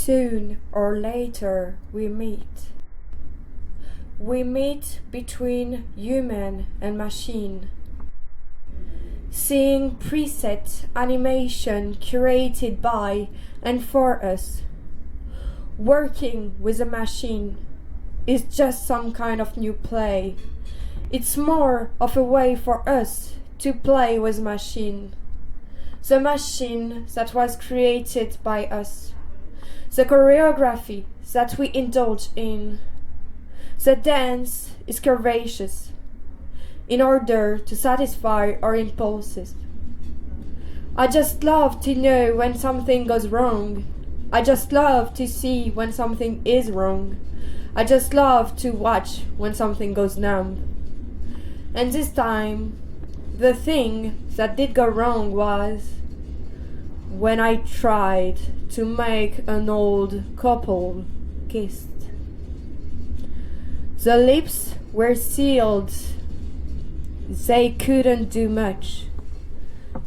soon or later we meet. We meet between human and machine, seeing preset animation curated by and for us. Working with a machine is just some kind of new play. It's more of a way for us to play with machine. The machine that was created by us. The choreography that we indulge in. The dance is curvaceous in order to satisfy our impulses. I just love to know when something goes wrong. I just love to see when something is wrong. I just love to watch when something goes numb. And this time, the thing that did go wrong was when I tried to make an old couple kiss. The lips were sealed. They couldn't do much.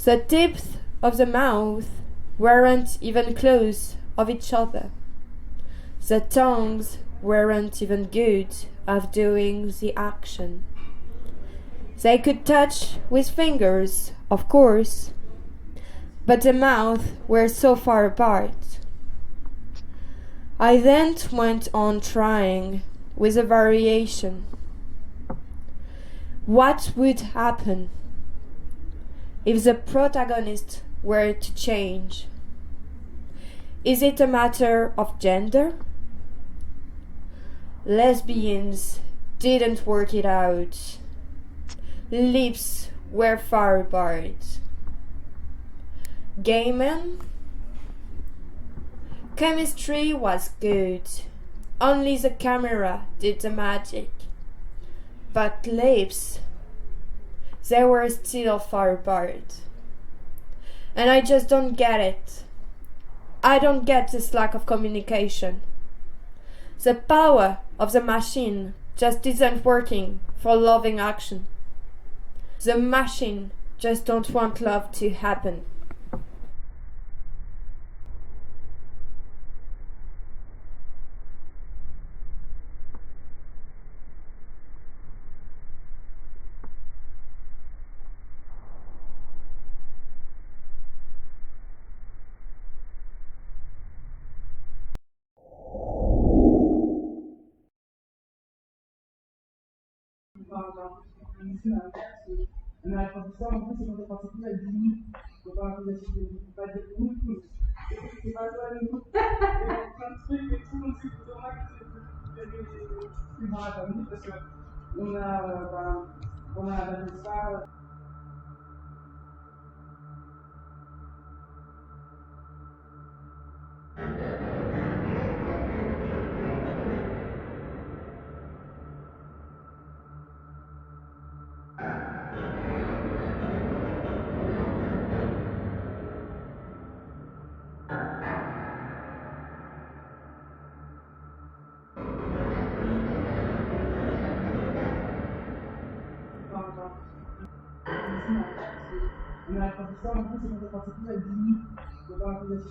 The tips of the mouth weren't even close of each other. The tongues weren't even good at doing the action. They could touch with fingers, of course, but the mouths were so far apart. I then went on trying with a variation. What would happen if the protagonist were to change? Is it a matter of gender? Lesbians didn't work it out. Lips were far apart. Gay men? Chemistry was good. Only the camera did the magic. But lips, they were still far apart. And I just don't get it. I don't get this lack of communication. The power of the machine just isn't working for loving action. The machine just don't want love to happen. On a la professeure, en plus, c'est quand elle partie, elle dit nous. Donc, on a la pas dire nous, c'est pas toi, nous. Il y a plein de trucs et tout, donc c'est plutôt moi qui est dans la famille parce qu'on a la ça. On a la professeure, en plus, c'est quand elle partie, elle dit nous. Donc, on a la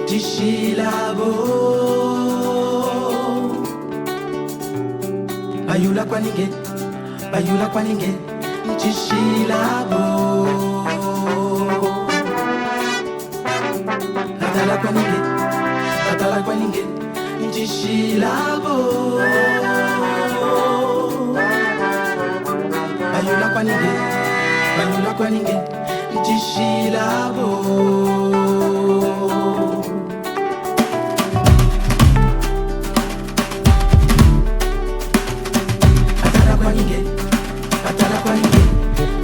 Tishilabo Bayula kwaninge Tishilabo Atala kwaninge Tishilabo Bayula kwaninge Tishilabo Atala kwaninge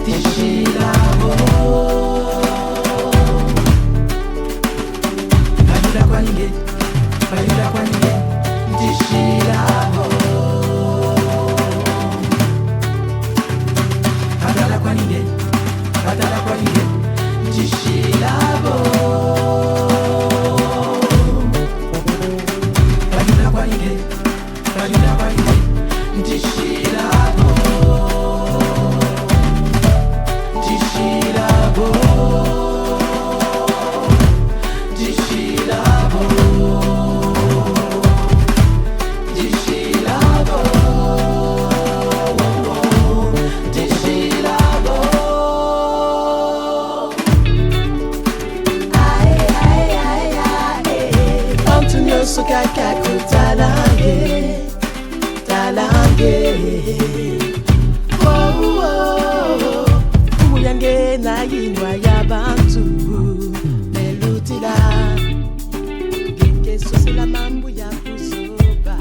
Tishilabo Bayula kwaninge Tishilabo Atala kwaninge Tishilabo Bayula kwaninge Tishilabo Sukakaku talange Umuyange na yinwa yabantu Melutila Gike sosila mambu ya kusoba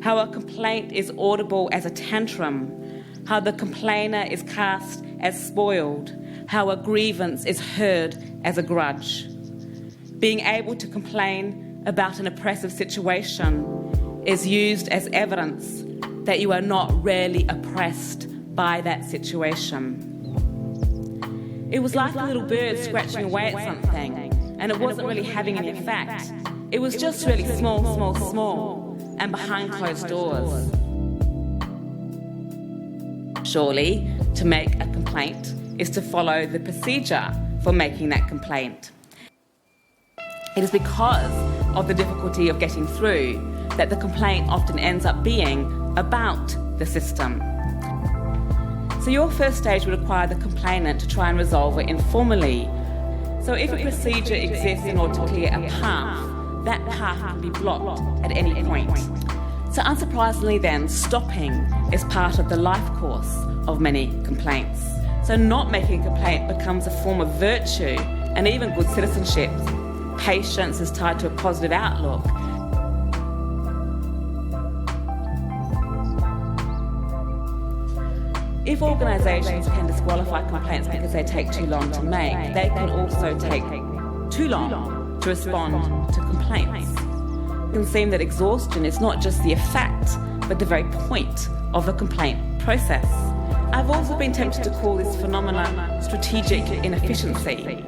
How a complaint is audible as a tantrum, how the complainer is cast as spoiled, how a grievance is heard as a grudge. Being able to complain about an oppressive situation is used as evidence that you are not really oppressed by that situation. It was like a little bird scratching away at something, and it wasn't really having any effect. It was just really small, and behind closed doors. Surely, to make a complaint is to follow the procedure for making that complaint. It is because of the difficulty of getting through that the complaint often ends up being about the system. So your first stage would require the complainant to try and resolve it informally. So if a procedure exists in order to clear a path, that path can be blocked at any point. So unsurprisingly then, stopping is part of the life course of many complaints. So not making a complaint becomes a form of virtue and even good citizenship. Patience is tied to a positive outlook. If organisations can disqualify complaints because they take too long to make, they can also take too long to respond to complaints. It can seem that exhaustion is not just the effect, but the very point of the complaint process. I've also been tempted to call this phenomenon strategic inefficiency.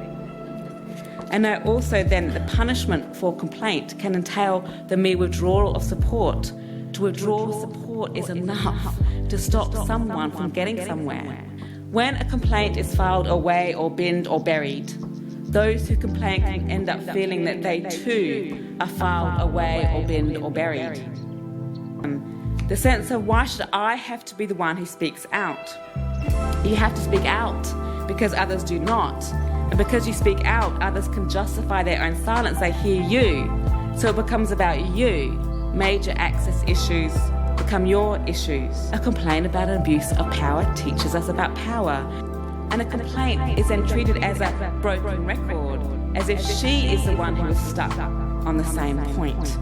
And I also then the punishment for complaint can entail the mere withdrawal of support. To withdraw support is enough to stop someone from getting somewhere. When a complaint is filed away or binned or buried, those who complain can end up feeling that they too are filed away or binned or buried. The sense of why should I have to be the one who speaks out? You have to speak out because others do not. And because you speak out, others can justify their own silence. They hear you. So it becomes about you. Major access issues become your issues. A complaint about an abuse of power teaches us about power. And a complaint is then treated as a broken record, as if she is the one who is stuck on the same point.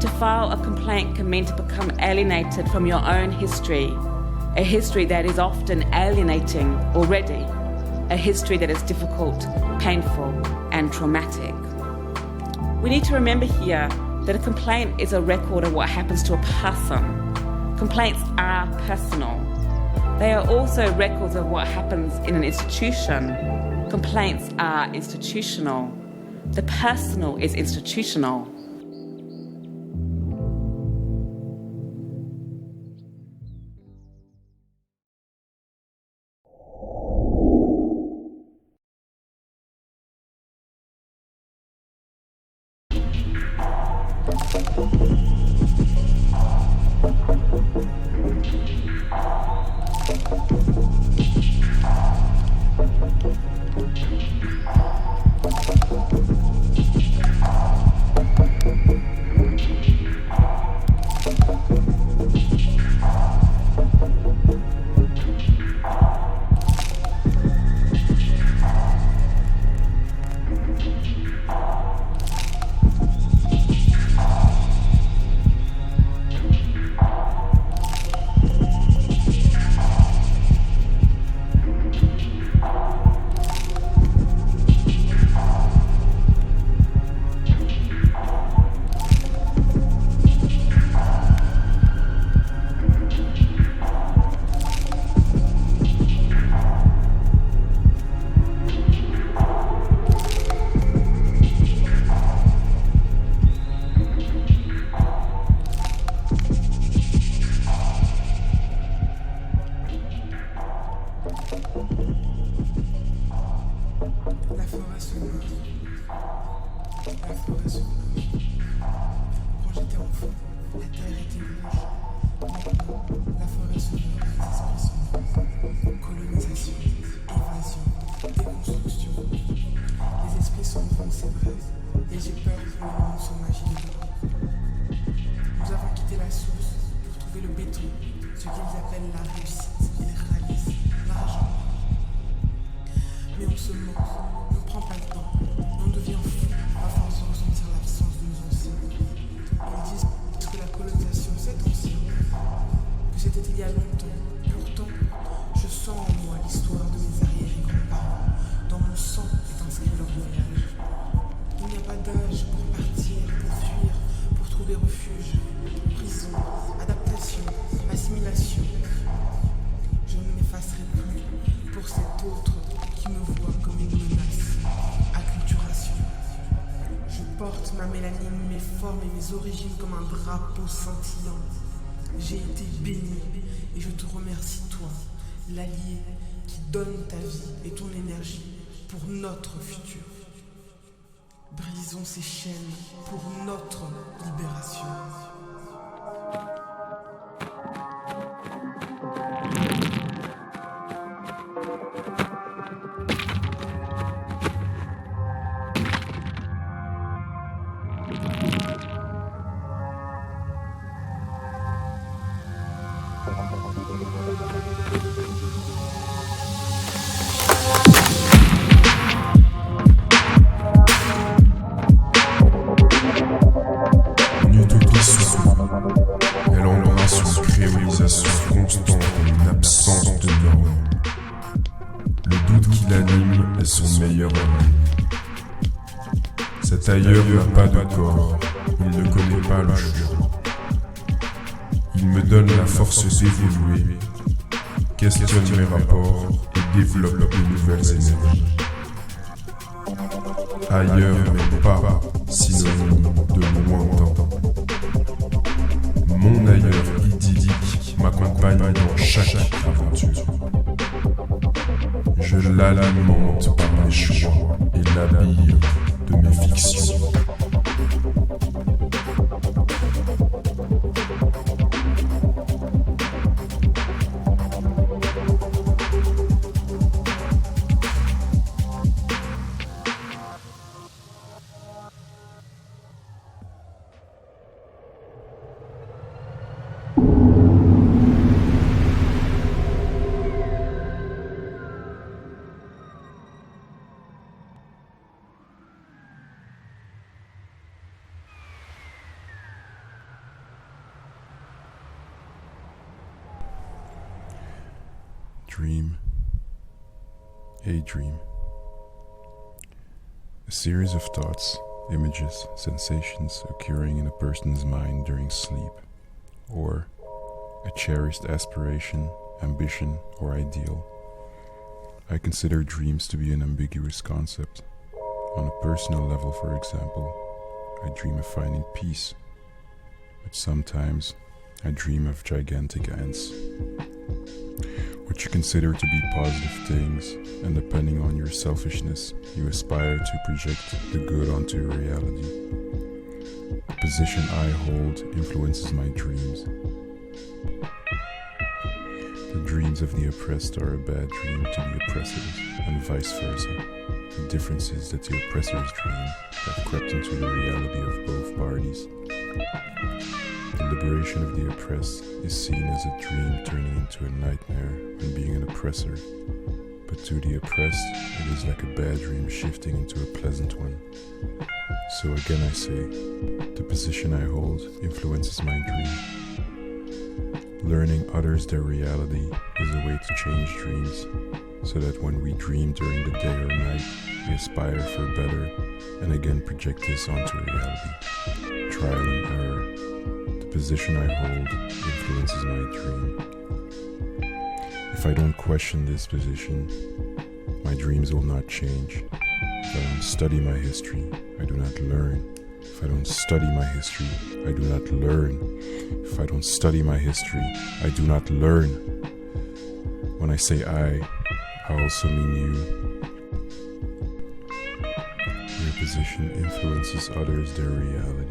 To file a complaint can mean to become alienated from your own history, a history that is often alienating already, a history that is difficult, painful, and traumatic. We need to remember here that a complaint is a record of what happens to a person. Complaints are personal. They are also records of what happens in an institution. Complaints are institutional. The personal is institutional. Origines comme un drapeau scintillant. J'ai été béni et je te remercie, toi, l'allié qui donne ta vie et ton énergie pour notre futur. Brisons ces chaînes pour notre libération. Cet ailleurs n'a pas de corps, il ne connaît pas le choix. Il me donne la force d'évoluer, questionne mes rapports et développe de nouvelles énergies. Ailleurs n'est pas synonyme de lointain. Mon ailleurs idyllique m'accompagne dans chaque aventure. Je l'alimente par mes choix et l'habille de mes fictions. Dream. A dream. A series of thoughts, images, sensations occurring in a person's mind during sleep, or a cherished aspiration, ambition, or ideal. I consider dreams to be an ambiguous concept. On a personal level, for example, I dream of finding peace, but sometimes I dream of gigantic ants. What you consider to be positive things, and depending on your selfishness, you aspire to project the good onto reality. The position I hold influences my dreams. The dreams of the oppressed are a bad dream to the oppressors, and vice versa. The difference is that the oppressor's dream have crept into the reality of both parties. The liberation of the oppressed is seen as a dream turning into a nightmare when being an oppressor, but to the oppressed it is like a bad dream shifting into a pleasant one. So again I say, the position I hold influences my dream. Learning others their reality is a way to change dreams, so that when we dream during the day or night, we aspire for better and again project this onto reality. Trial and error. The position I hold influences my dream. If I don't question this position, my dreams will not change. If I don't study my history, I do not learn. If I don't study my history, I do not learn. If I don't study my history, I do not learn. When I say I also mean you. Your position influences others, their reality.